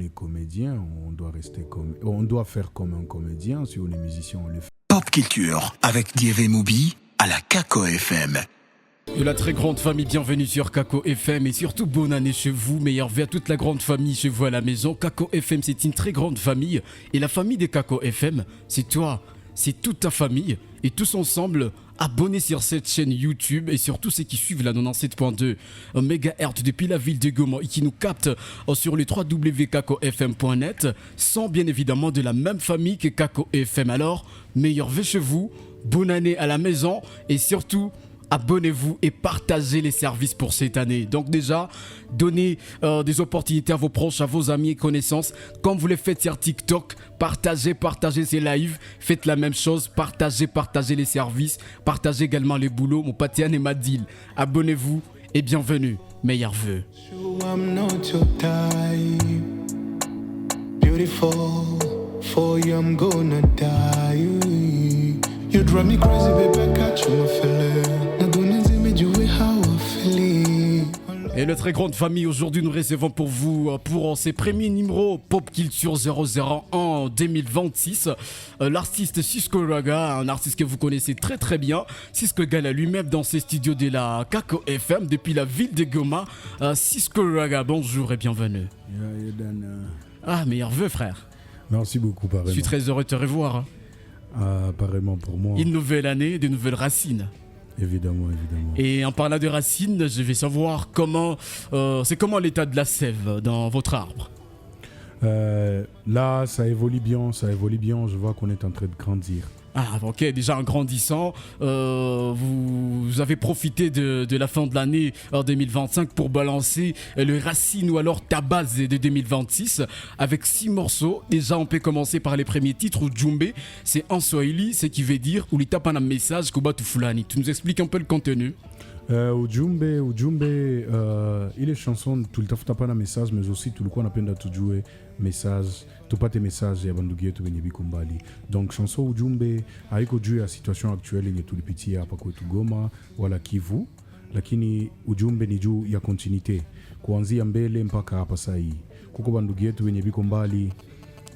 est comédien, on doit faire comme un comédien. Si on est musicien, on le fait. Pop Culture avec Dieve Moubi à la Kako FM. De la très grande famille, bienvenue sur Kako FM et surtout bonne année chez vous, meilleurs vœux à toute la grande famille chez vous à la maison. Kako FM, c'est une très grande famille et la famille des Kako FM, c'est toi, c'est toute ta famille et tous ensemble abonnez sur cette chaîne YouTube et surtout ceux qui suivent la 97.2 MHz depuis la ville de Goma et qui nous captent sur le www.kakofm.net sont bien évidemment de la même famille que Kako FM. Alors, meilleurs vœux chez vous, bonne année à la maison et surtout abonnez-vous et partagez les services pour cette année. Donc déjà, donnez des opportunités à vos proches, à vos amis et connaissances. Comme vous le faites sur TikTok, partagez ces lives. Faites la même chose, partagez les services. Partagez également les boulots. Mon Patian et Madil. Abonnez-vous et bienvenue. Meilleurs vœux. You drive me crazy, baby, catch my feeling. Et notre très grande famille, aujourd'hui nous recevons pour vous, pour ces premiers numéros Pop Culture 001 2026, l'artiste Cisco Raga, un artiste que vous connaissez très très bien. Cisco Gala lui-même dans ses studios de la Kako FM depuis la ville de Goma. Cisco Raga, bonjour et bienvenue. Ah, meilleurs vœux frère. Merci beaucoup, pareillement. Je suis très heureux de te revoir. Pareillement pour moi. Une nouvelle année, de nouvelles racines. Évidemment. Et en parlant de racines, je vais savoir comment comment l'état de la sève dans votre arbre. Là, ça évolue bien. Je vois qu'on est en train de grandir. Ah, ok, déjà en grandissant, vous avez profité de la fin de l'année 2025 pour balancer le racine ou alors ta base de 2026 avec 6 morceaux. Déjà, on peut commencer par les premiers titres. Ujumbe, c'est en Swahili, ce qui veut dire ou tape un message Kubatu Fulani. Tu nous expliques un peu le contenu? Ujumbe, il est chanson tout le temps tape un message, mais aussi tout le qu'on appelle tujue message. Tupate message ya bandugu yetu wenye biko mbali. Donc chanson Ujumbe haiko juu ya situation actuelle yenye tulipitia hapa kwetu Goma wala Kivu, lakini ujumbe ni juu ya continuité kuanzia mbele mpaka hapa sasa hii. Kuko bandugu yetu wenye biko mbali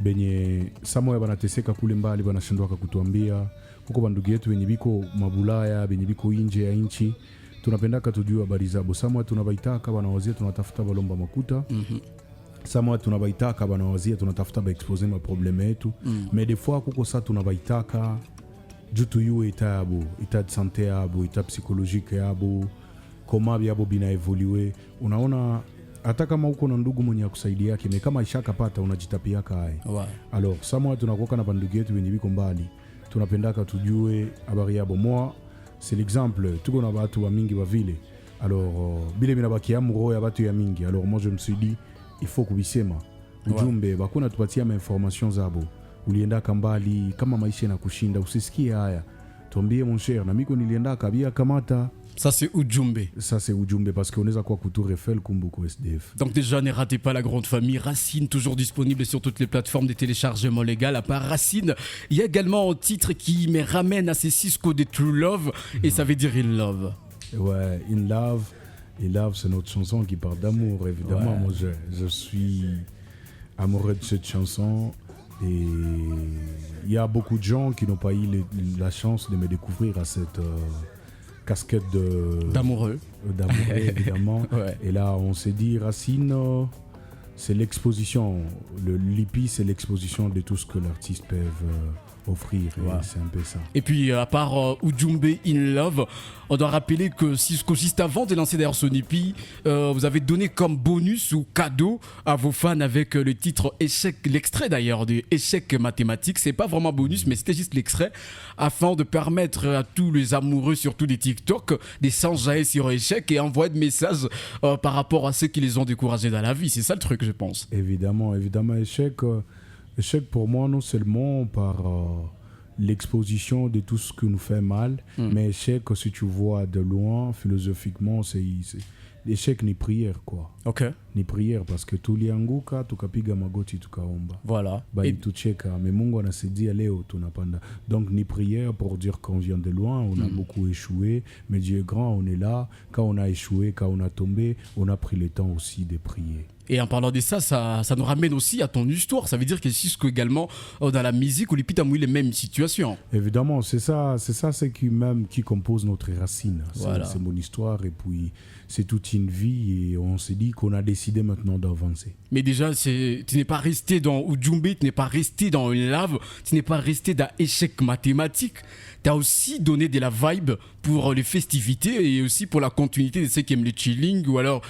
benye samoya banateseka kule mbali banashindwa kutuambia. Kuko bandugu yetu wenye biko mabulaya benye biko nje ya nchi. Tunapendaka tujue habari zabo. Samoya tunabaitaka banawazia tunatafuta balomba makuta. Sama tunabaitaka banawazia tunatafuta ba exposer ma problème yetu. Mais des fois kuko sa tunabaitaka juu tuyue itabo, ita de santé yabo, ita psychologique yabo, koma byabo bina evolue. Unaona hata kama uko na ndugu mwenye akusaidia yake, kama ishakapata unajitapiaka hai. Ouais. Alors sama tunakoka na bandugu yetu wenye biko mbali. Tunapendaka tujue habari yabo. Moi, c'est l'exemple, tuko na batu wa mingi wa vile. Alors bile binabaki amuro ya batu ya mingi. Alors moi je me suis dit il faut kubisema ujumbe bakuna tupatia information zabo. Ulienda kambali kama maisha na kushinda usisikie haya. Tuambie mon cher na miko nilienda kabia kamata. Ça c'est Ujumbe. Ça c'est Ujumbe parce qu'on est à quoi Couture Eiffel Kumbuko SDF. Donc déjà ne ratez pas la grande famille Racine, toujours disponible sur toutes les plateformes de téléchargement légal. À part Racine, il y a également un titre qui me ramène à ces Cisco de True Love et ça veut dire In Love. Ouais, In Love. Et Love, c'est notre chanson qui parle d'amour, évidemment. Ouais. Moi, je suis amoureux de cette chanson. Et il y a beaucoup de gens qui n'ont pas eu la chance de me découvrir à cette casquette d'amoureux. D'amoureux, évidemment. Ouais. Et là, on s'est dit, Racine, c'est l'exposition. L'IPI, c'est l'exposition de tout ce que l'artiste peut offrir. Ouais. C'est un peu ça. Et puis, à part Ujumbe In Love, on doit rappeler que Cisco, juste avant de lancer d'ailleurs son EP, vous avez donné comme bonus ou cadeau à vos fans avec le titre Échec, l'extrait d'ailleurs de Échec mathématique. C'est pas vraiment bonus, mais c'était juste l'extrait, afin de permettre à tous les amoureux, surtout des TikTok, de s'enjailler sur Échec et envoyer des messages par rapport à ceux qui les ont découragés dans la vie. C'est ça le truc, je pense. Évidemment, Échec pour moi, non seulement par l'exposition de tout ce qui nous fait mal, mais échec, si tu vois de loin, philosophiquement, c'est échec ni prière, quoi. Ok. Ni prière, parce que tulianguka, tukapiga magoti, tukaomba. Voilà. Bali tucheka, mais Mungu anasaidia leo tunapanda. Donc ni prière pour dire qu'on vient de loin, on a beaucoup échoué, mais Dieu est grand, on est là. Quand on a échoué, quand on a tombé, on a pris le temps aussi de prier. Et en parlant de ça, ça nous ramène aussi à ton histoire. Ça veut dire que également dans la musique, on les les mêmes situations. Évidemment, c'est ça qui compose notre racine. Voilà. C'est mon histoire et puis c'est toute une vie et on s'est dit qu'on a décidé maintenant d'avancer. Mais déjà, tu n'es pas resté dans Ujumbe, tu n'es pas resté dans une lave, tu n'es pas resté dans échec mathématique. Tu as aussi donné de la vibe pour les festivités et aussi pour la continuité de ceux qui aiment le chilling ou alors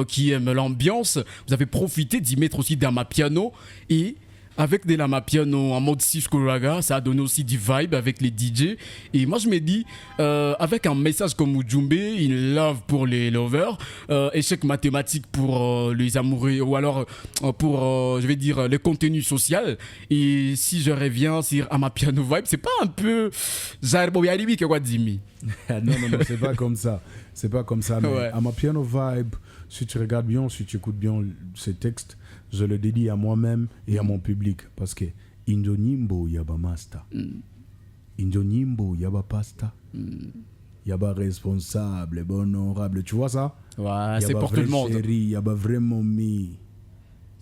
qui aiment l'ambiance. Vous avez profité d'y mettre aussi d'Amapiano et avec des Amapiano en mode Cisco Raga, ça a donné aussi du vibe avec les DJ. Et moi je me dis, avec un message comme Ujumbe, une love pour les lovers, échec mathématique pour les amoureux, ou alors pour, je vais dire, le contenu social. Et si je reviens sur Amapiano vibe, c'est pas un peu Zarboyaribi que quoi Dimi? Non, c'est pas comme ça. C'est pas comme ça. Mais Ouais. Amapiano vibe, si tu regardes bien, si tu écoutes bien ces textes, je le dédie à moi-même et à mon public parce que Indo Nyimbo yaba master, Indo Nyimbo yaba pasta, yaba responsable, bon honorable. Tu vois ça? Ouais, c'est Yaba pour tout le vrai monde. chéri, yaba vraiment mi.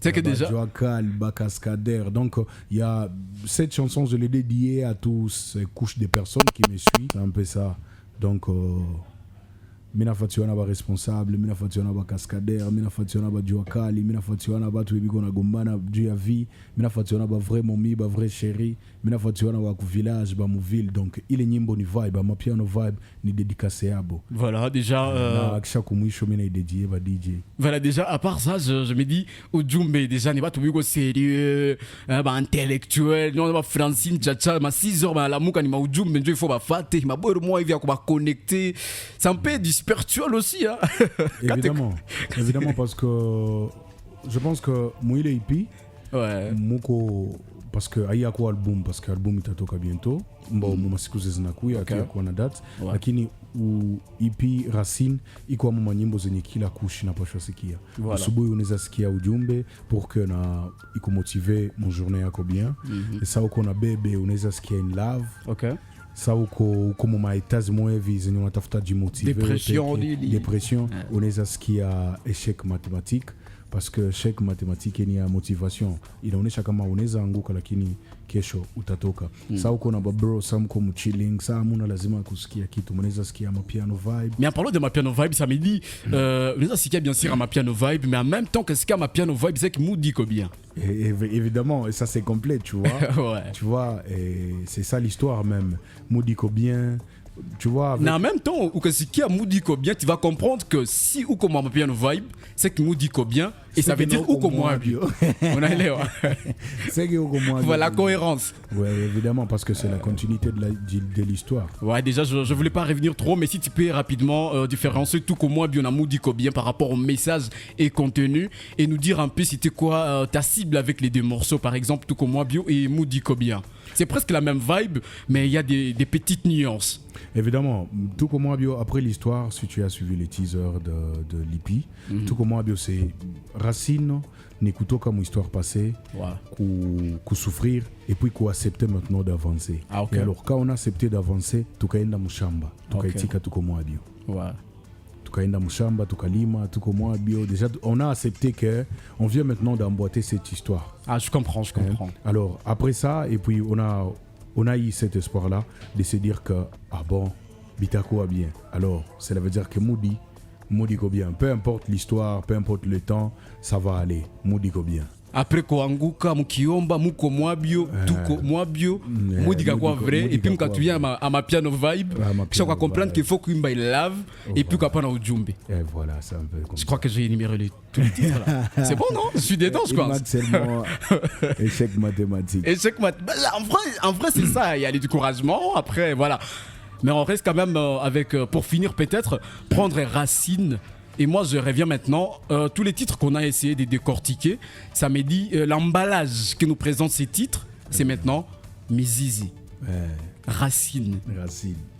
C'est que Yaba déjà. Joakal, Bakaskader. Donc il y a cette chanson, je l'ai dédiée à tous ces couches de personnes qui me suivent. C'est un peu ça. Donc mina fatiwana ba responsable, mina fatiwana ba cascadeur, mina fatiwana ba juakali, mina fatiwana ba tu biko na gombana juu ya vie, mina fatiwana ba vrai momi, ba vrai chéri, mina fatiwana ba ku village, ba mu ville. Donc ile nyimbo ni vibe, ma piano vibe ni dédicacé yabo. Voilà, déjà. Na akisha kumwisho mina dédié ba DJ. Voilà, déjà, à part ça, je me dis, Ujumbe, déjà, n'est pas tout le monde sérieux, intellectuel, non, pas Francine, Tchatcha, ma 6 heures, la mouka, ma Ujumbe, il faut fâter, ma bonne moi, il vient connecter. C'est un peu du spirituel aussi, hein. Évidemment, parce que je pense que moi il est hippie, Ouais. muko parce que aïe quoi album, parce que album itatoka bientôt, mbo masiku zinakuya Okay. kwa na date, Ouais. lakini EP Racine iko mwa nyimbo zenye kila kushi napasha sikia. Voilà. Asubuhi unaweza sikia ujumbe pour que na iko motiver mon journée yako bien. Et ça uko na bebe unaweza sikia in love. Ok. Ça uko mu maitazi mwa hivi zenye unatafuta jimotiver. Dépression, nini. Dépression, unaweza sikia échec mathématique parce que échec mathématique ni ya motivation. Inaonyesha kama unaweza anguka lakini kesho utatoka. Sasa uko na babro, sasa mko mchilling, sasa hamuna lazima kusikia kitu. Mnaweza sikia mapiano vibe. Mais en parlant de ma piano vibe, ça me dit, nous a sikia bien sûr à ma piano vibe, mais en même temps que ce qu'il y a ma piano vibe, c'est que Moody ko bien. Et évidemment, et ça c'est complet, tu vois. Ouais. Tu vois, et c'est ça l'histoire même. Moudiko bien, tu vois. Avec... Mais en même temps, ou que ce qui a Moody ko bien, tu vas comprendre que si ou comme ma piano vibe, c'est que Moody ko bien, et ça veut dire ou comme moi bio. On a l'air. C'est que uko moi. Voilà, cohérence. Ouais, évidemment, parce que c'est la continuité de l'histoire. Ouais, déjà, je voulais pas revenir trop, mais si tu peux rapidement différencier tout comme moi, bien, Moody ko bien par rapport au message et contenu, et nous dire un peu c'était quoi ta cible avec les deux morceaux, par exemple, tout comme moi, bio et Moody ko bien. C'est presque la même vibe, mais il y a des petites nuances. Évidemment, tout comme moi, bio, après l'histoire, si tu as suivi les teasers de l'IPI, tout comme moi, bio, c'est Racine, n'écoutant mon histoire passée, qu'on souffrir et puis qu'on accepter maintenant d'avancer. Ah, ok. Et alors, quand on a accepté d'avancer, tukaenda mushamba, tukaitika tuko moi bio. Ouais. Tukaenda mushamba, tukalima, tuko moi bio. Déjà, on a accepté que on vient maintenant d'emboîter cette histoire. Ah, je comprends, je comprends. Alors, après ça, et puis on a eu cet espoir-là de se dire que, ah bon, Bitako va bien. Alors, cela veut dire que Moody ko bien. Peu importe l'histoire, peu importe le temps, ça va aller. Moody ko bien. Après koanguka mukiomba muko mwabio tuko mwabio mudika kwa vrai et puis mkatuia à ma piano vibe kisha kwa comprendre qu'il faut kuimba il love et puis kapana ujumbe. Et voilà, c'est un peu comme Je crois que j'ai énuméré tous les titres là. C'est bon non? Je suis dedans je pense. seulement échec mathématique. Échec en vrai c'est ça, il y a les découragements après voilà. Mais on reste quand même avec pour finir peut-être prendre racine. Et moi, je reviens maintenant. Tous les titres qu'on a essayé de décortiquer, ça me dit l'emballage que nous présente ces titres, c'est maintenant Mizizi, Racine,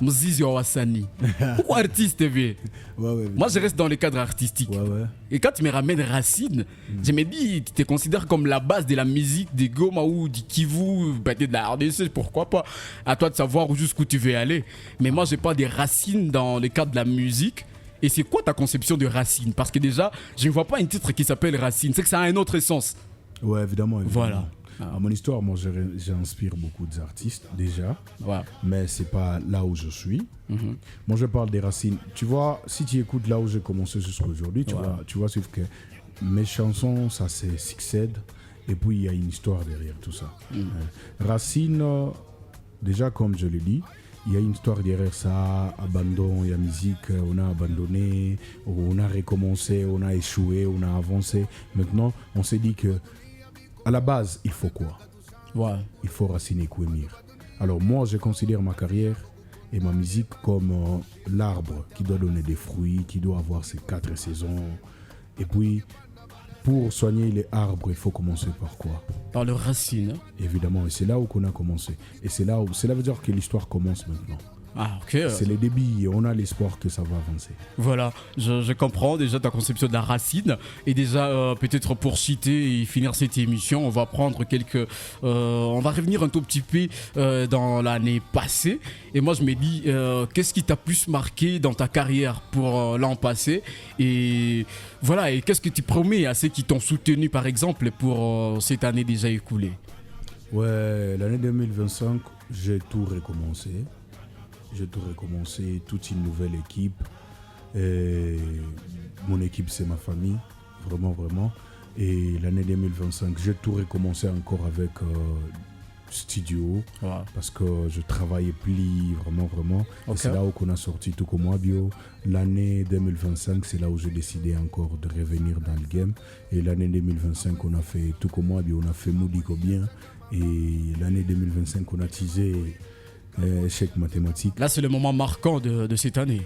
Mzizi Owasani. Pourquoi artiste, ouais. Moi, je reste dans le cadre artistique. Ouais. Et quand tu me ramènes Racine, je me dis, tu te considères comme la base de la musique des Goma ou du Kivu, peut-être de la RDC, pourquoi pas. À toi de savoir jusqu'où tu veux aller. Mais moi, j'ai pas des racines dans le cadre de la musique. Et c'est quoi ta conception de Racine? Parce que déjà, je ne vois pas un titre qui s'appelle Racine. C'est que ça a un autre sens. Ouais, évidemment. Voilà. À mon histoire, moi, j'inspire beaucoup d'artistes déjà, Voilà. mais c'est pas là où je suis. Moi, je parle des racines. Tu vois, si tu écoutes là où j'ai commencé jusqu'à aujourd'hui, tu vois sauf que mes chansons, ça se succède, et puis il y a une histoire derrière tout ça. Racine, déjà, comme je l'ai dit, il y a une histoire derrière ça, abandon, il y a musique, on a abandonné, on a recommencé, on a échoué, on a avancé. Maintenant, on s'est dit que à la base, il faut quoi? Ouais. Il faut Racine Kwemir. Alors moi, je considère ma carrière et ma musique comme l'arbre qui doit donner des fruits, qui doit avoir ses 4 saisons. Et puis, pour soigner les arbres, il faut commencer par quoi? Par le Racine. Évidemment, et c'est là où on a commencé. Et c'est là où, cela veut dire que l'histoire commence maintenant. Ah, ok. C'est les débits et on a l'espoir que ça va avancer. Voilà, je comprends déjà ta conception de la racine. Et déjà, peut-être pour citer et finir cette émission, on va prendre quelques... on va revenir un tout petit peu dans l'année passée. Et moi, je me dis, qu'est-ce qui t'a plus marqué dans ta carrière pour l'an passé? Et voilà, et qu'est-ce que tu promets à ceux qui t'ont soutenu, par exemple, pour cette année déjà écoulée? Ouais, l'année 2025, j'ai tout recommencé. J'ai tout recommencé, toute une nouvelle équipe. Et mon équipe, c'est ma famille, vraiment, vraiment. Et l'année 2025, j'ai tout recommencé encore avec studio, parce que je travaillais plus, vraiment, vraiment. Okay. Et c'est là où on a sorti Tout comme moi bio. L'année 2025, c'est là où j'ai décidé encore de revenir dans le game. Et l'année 2025, on a fait Tout comme moi bio, on a fait Moudiko bien. Et l'année 2025, on a teasé échec mathématique. Là, c'est le moment marquant de cette année.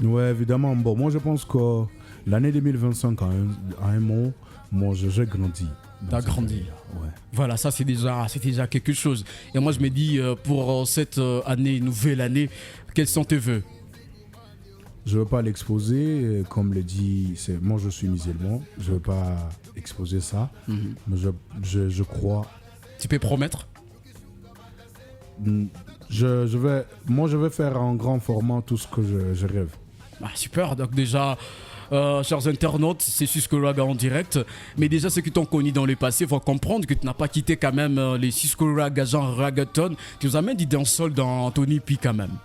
Ouais, évidemment. Bon, moi, je pense que l'année 2025, à un mot, moi, j'ai grandi. T'as grandi. Ouais. Voilà, ça, c'est déjà quelque chose. Et moi, je me dis, pour cette année, nouvelle année, quels sont tes vœux? Je ne veux pas l'exposer. Comme le dit, moi, je suis musulman. Je ne veux pas exposer ça. Mais je crois. Tu peux promettre? Je vais faire en grand format tout ce que je rêve. Ah, super, donc déjà, chers internautes, c'est Cisco Raga en direct. Mais déjà, ceux qui t'ont connu dans le passé vont comprendre que tu n'as pas quitté quand même les Cisco Raga genre Ragaton. Tu nous amènes du dancehall dans Tony P quand même.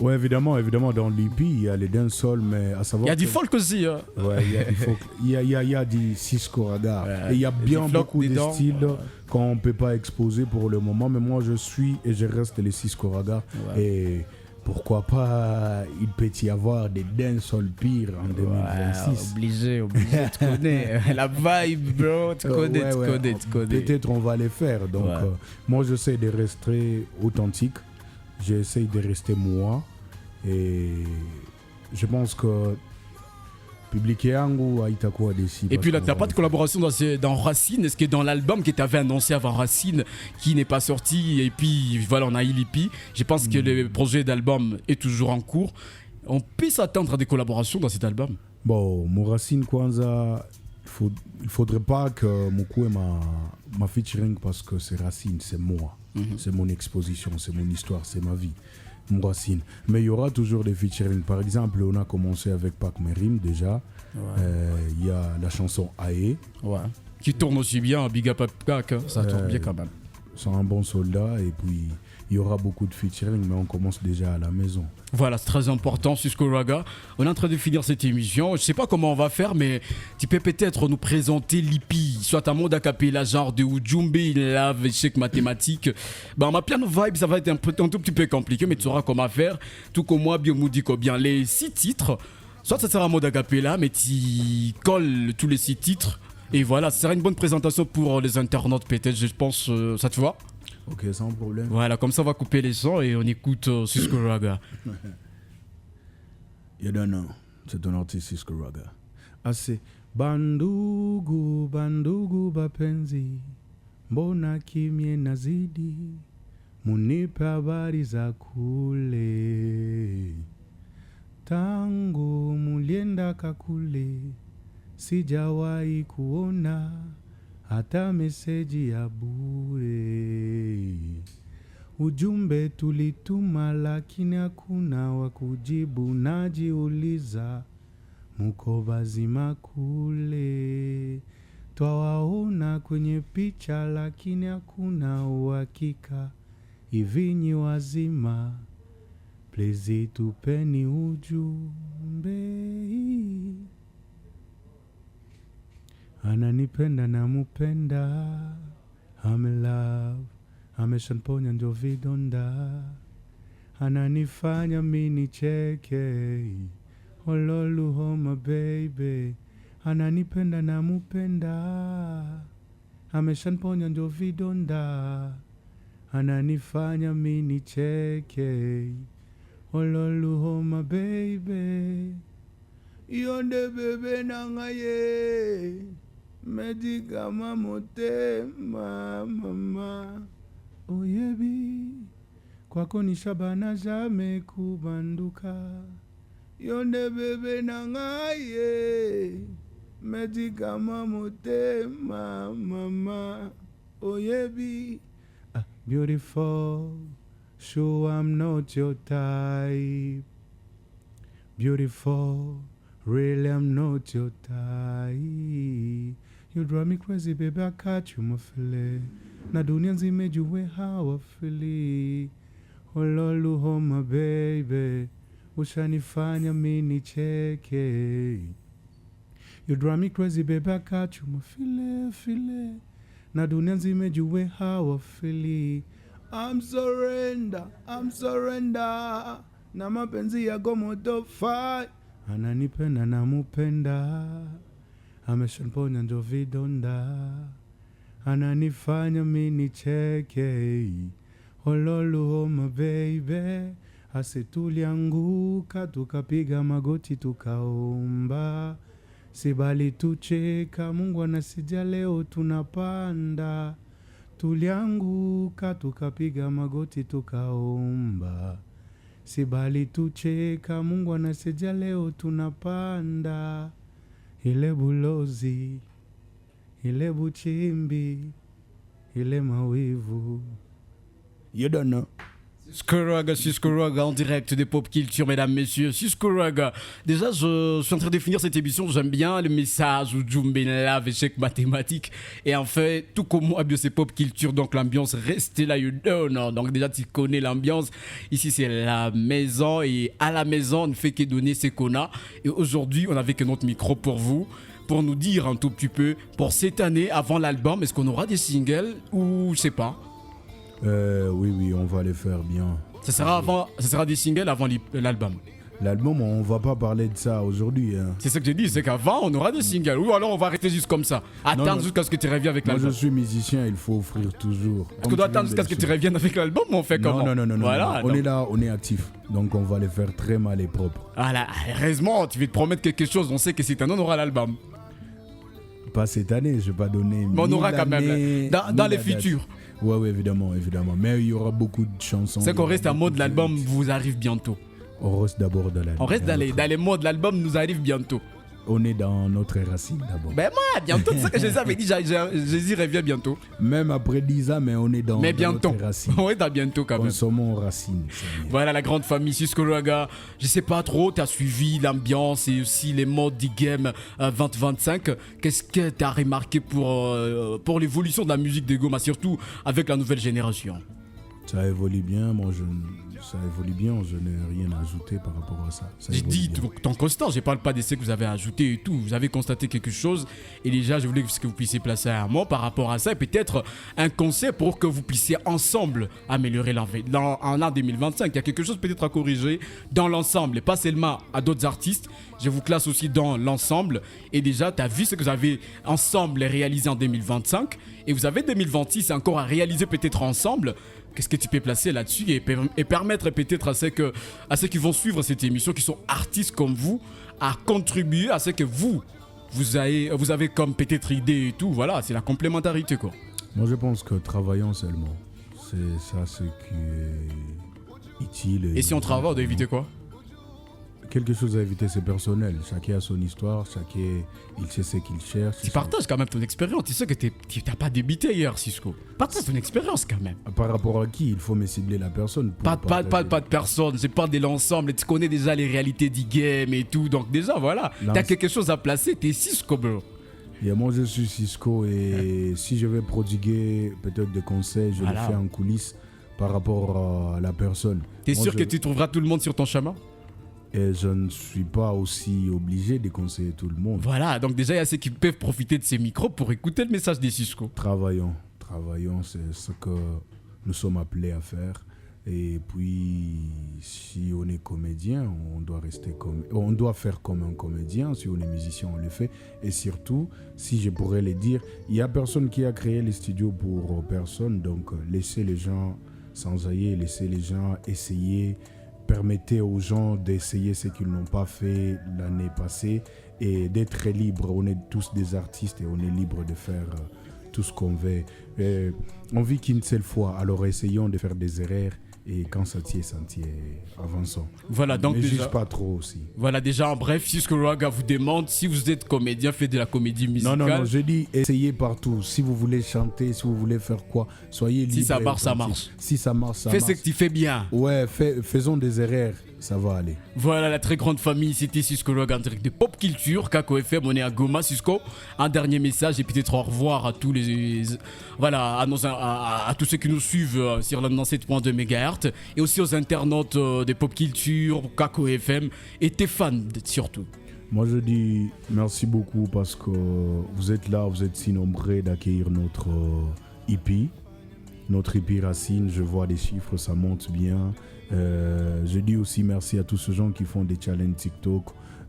Ouais, évidemment, dans l'IP, il y a les dancehall, mais à savoir. Il y a du folk aussi. Hein. Ouais, il y a du folk. Il y a du Cisco Raga. Ouais, et il y a bien beaucoup de styles qu'on ne peut pas exposer pour le moment. Mais moi, je suis et je reste les Cisco Raga. Ouais. Et pourquoi pas, il peut y avoir des dancehall pires en 2026. Obligé, tu connais. La vibe, bro, tu connais. Peut-être on va les faire. Donc, moi, j'essaie de rester authentique. J'essaie de rester moi et je pense que public yangu haitakuwa déçu. Et puis là, tu n'as pas de collaboration dans Racine. Est-ce que dans l'album que tu avais annoncé avant Racine, qui n'est pas sorti, et puis voilà, on a Ilipi, je pense que le projet d'album est toujours en cours. On peut s'attendre à des collaborations dans cet album? Bon, mon Racine Kwanza, il faudrait pas que Moukou ma featuring parce que c'est Racine, c'est moi. C'est mon exposition, c'est mon histoire, c'est ma vie, mon Racine. Mais il y aura toujours des featuring. Par exemple, on a commencé avec Pac Merim déjà. Il y a la chanson Ae. Ouais. Qui tourne aussi bien, Big Up Pac, hein. Ça tourne bien quand même. C'est un bon soldat et puis il y aura beaucoup de featuring, mais on commence déjà à la maison. Voilà, c'est très important, Cisco Raga. On est en train de finir cette émission. Je ne sais pas comment on va faire, mais tu peux peut-être nous présenter l'IPI, soit un monde a cappella, genre de Ujumbe, Lave, échec mathématique. Ben, ma piano vibe, ça va être un tout petit peu compliqué, mais tu sauras comment faire. Tout comme moi, bien Moudiko, bien les 6 titres. Soit ça sera un mode a cappella, mais tu colles tous les 6 titres. Et voilà, ça sera une bonne présentation pour les internautes, peut-être, je pense. Ça te va? Ok, sans problème. Voilà, comme ça on va couper les sons et on écoute Cisco Raga. Yadana, c'est ton artiste Cisco Raga. Assez. Bandugu, bandugu bapenzi, mbona kimye nazidi, munipe habari za kule. Tangu mulienda kakule, sijawahi kuona hata meseji ya bure. ujumbe tulituma lakini hakuna wa kujibu, najiuliza muko bazima kule, twawaona kwenye picha lakini hakuna uhakika, hivi nyi wazima, please tupeni ujumbe. Ananipenda na mupenda, I'm in love, ameshanponya ndio vidonda, ananifanya mini cheke, ololu homa baby, ananipenda na mupenda, ameshanponya ndio vidonda, ananifanya mini cheke, ololu homa baby, yonde bebe nangaye, medikama motema mama, oyebi kwako nishabana jame kubanduka, yonde bebe nangaye, medikama motema mama, oyebi beautiful, sure I'm not your type, beautiful, really I'm not your type. You drive me crazy, baby, I catch you, my fillet. Na dunia nzima ijue how I feel. Ololu homa baby, ushanifanya mini cheke. You drive me crazy, baby, I catch you, my fillet. Na dunia nzima ijue how I feel. I'm surrender. Na mapenzi yako moto fire. Ananipenda na mupenda, ameshanponya ndio vidonda, ananifanya mini cheke, ololu homa baby, ase tulianguka tukapiga magoti tukaomba, sibali tucheka, Mungu anasija leo tunapanda, tulianguka tukapiga magoti tukaomba, sibali tucheka, Mungu anasija leo tunapanda, ile bulozi, ile buchimbi, ile mawivu. You don't know. Cisco Raga en direct des Pop Culture, mesdames, messieurs. Cisco Raga. Déjà, je suis en train de finir cette émission. J'aime bien le message où Djumbe lave échec mathématique. Et en fait, tout comme moi, c'est Pop Culture. Donc, l'ambiance, restez là, you don't know. Donc, déjà, tu connais l'ambiance. Ici, c'est la maison. Et à la maison, on ne fait que donner ce qu'on a. Et aujourd'hui, on avait que notre micro pour vous, pour nous dire un tout petit peu, pour cette année, avant l'album, est-ce qu'on aura des singles ou je sais pas? Oui, on va les faire bien. Ça sera des singles avant l'album. L'album, on va pas parler de ça aujourd'hui. Hein. C'est ce que je dis, c'est qu'avant, on aura des singles. Ou alors, on va arrêter juste comme ça. Attendre jusqu'à ce que tu reviennes avec l'album. Moi, je suis musicien, il faut offrir toujours. Est-ce qu'on doit attendre jusqu'à ce que tu reviennes avec l'album ou on fait comment? Non. Voilà, on est là, on est actif. Donc, on va les faire très mal et propre. Voilà, heureusement, tu veux te promettre quelque chose. On sait que cette année, on aura l'album. Pas cette année, je vais pas donner. Mais on aura quand même. Dans les futurs. Ouais, évidemment. Mais il y aura beaucoup de chansons. C'est qu'on reste en mode l'album vous arrive bientôt. On reste d'abord dans l'album. On reste dans les modes l'album nous arrive bientôt. On est dans notre racine d'abord. Ben moi, bientôt, c'est ça que Jésus avait dit, Jésus revient bientôt. Même après 10 ans, mais on est dans notre racine. On est dans bientôt quand même. On sommes en racine. Voilà la grande famille Cisco Raga. Je sais pas trop, tu as suivi l'ambiance et aussi les modes du game 2025. Qu'est-ce que tu as remarqué pour l'évolution de la musique de Goma, surtout avec la nouvelle génération? Ça évolue bien, ça évolue bien, je n'ai rien à ajouter par rapport à ça. J'ai dit ton constat, je parle pas de ce que vous avez ajouté et tout. Vous avez constaté quelque chose et déjà je voulais que vous puissiez placer un mot par rapport à ça et peut-être un conseil pour que vous puissiez ensemble améliorer en l'an 2025. Il y a quelque chose peut-être à corriger dans l'ensemble et pas seulement à d'autres artistes. Je vous classe aussi dans l'ensemble et déjà tu as vu ce que vous avez ensemble réalisé en 2025 et vous avez 2026 encore à réaliser peut-être ensemble. Qu'est-ce que tu peux placer là-dessus et permettre peut-être à ceux qui vont suivre cette émission, qui sont artistes comme vous, à contribuer à ce que vous avez comme peut-être idée et tout. Voilà, c'est la complémentarité quoi. Moi je pense que travaillons seulement. C'est ça ce qui est utile. Et si on travaille, on doit éviter quoi? quelque chose à éviter, c'est personnel. Chacun a son histoire, chacun il sait ce qu'il cherche. Tu partages quand même ton expérience. Tu sais que tu n'as pas débuté hier, Cisco. Partage ton expérience quand même. Par rapport à qui il faut me cibler la personne pour Pas partager. de personne, c'est pas de l'ensemble. Tu connais déjà les réalités du game et tout. Donc déjà, voilà. T'as quelque chose à placer, t'es Cisco, bro. Et moi, je suis Cisco et si je vais prodiguer peut-être des conseils, je Voilà. le fais en coulisses par rapport à la personne. T'es Moi, sûr je- que tu trouveras tout le monde sur ton chemin? Et je ne suis pas aussi obligé de conseiller tout le monde. Voilà, donc déjà, il y a ceux qui peuvent profiter de ces micros pour écouter le message des Cisco. Travaillons, c'est ce que nous sommes appelés à faire. Et puis, si on est comédien, on doit faire comme un comédien. Si on est musicien, on le fait. Et surtout, si je pourrais le dire, il y a personne qui a créé les studios pour personne. Donc, laissez les gens s'enjailler, laissez les gens essayer. Permettez aux gens d'essayer ce qu'ils n'ont pas fait l'année passée et d'être libres. On est tous des artistes et on est libre de faire tout ce qu'on veut. On vit qu'une seule fois, alors essayons de faire des erreurs et quand ça tient, avançons. Voilà, donc ne déjà, juge pas trop aussi. voilà, déjà en bref, Cisco Raga vous demande si vous êtes comédien, faites de la comédie musicale. Non, je dis essayez partout. Si vous voulez chanter, si vous voulez faire quoi, soyez libre. Si ça et marche, ça authentique. marche. Si ça marche, ça Fais marche. ce que tu fais bien. Ouais, faisons des erreurs, ça va aller. Voilà la très grande famille, c'était Cisco Raga en direct de Pop Culture, Kako FM, on est à Goma, Cisco. Un dernier message et peut-être au revoir à tous les... Voilà, à tous ceux qui nous suivent sur le 97.2 MHz et aussi aux internautes de Pop Culture, Kako FM et tes fans surtout. Moi, je dis merci beaucoup parce que vous êtes là, vous êtes si nombreux d'accueillir notre EP. Notre EP Racine, je vois des chiffres, ça monte bien. Je dis aussi merci à tous ces gens qui font des challenges TikTok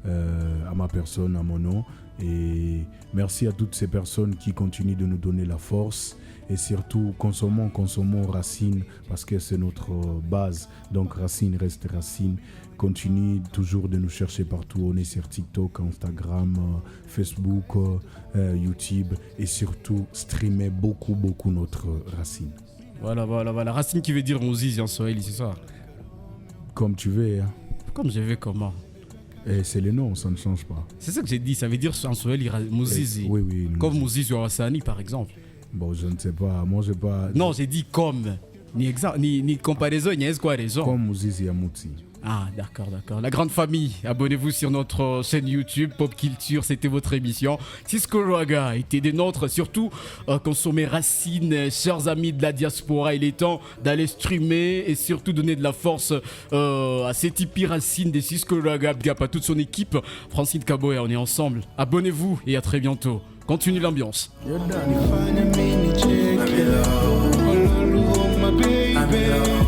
à ma personne, à mon nom. Et merci à toutes ces personnes qui continuent de nous donner la force. Et surtout, consommons Racine parce que c'est notre base. Donc Racine reste Racine. Continue toujours de nous chercher partout. On est sur TikTok, Instagram, Facebook, YouTube. Et surtout, streamer beaucoup notre Racine. Voilà. Racine qui veut dire Moses en Swahili, c'est ça? Comme tu veux. Hein. Comme je vais comment? Et c'est le nom, ça ne change pas. C'est ça que j'ai dit, ça veut dire en Swahili Moses. Oui. Comme Moses ou Hassani par exemple. Bon, je ne sais pas. Moi, je n'ai pas. Non, j'ai dit comme. Ni comparaison, ni est-ce quoi raison. Comme Moses et Amouti. Ah, d'accord. La grande famille, abonnez-vous sur notre chaîne YouTube, Pop Culture, c'était votre émission. Cisco Raga était des nôtres, surtout consommer Racine, chers amis de la diaspora. Il est temps d'aller streamer et surtout donner de la force à cet hippie Racine de Cisco Raga, gap à toute son équipe. Francine Kaboya, on est ensemble. Abonnez-vous et à très bientôt. Continue l'ambiance. Finding me, check it out. All my baby.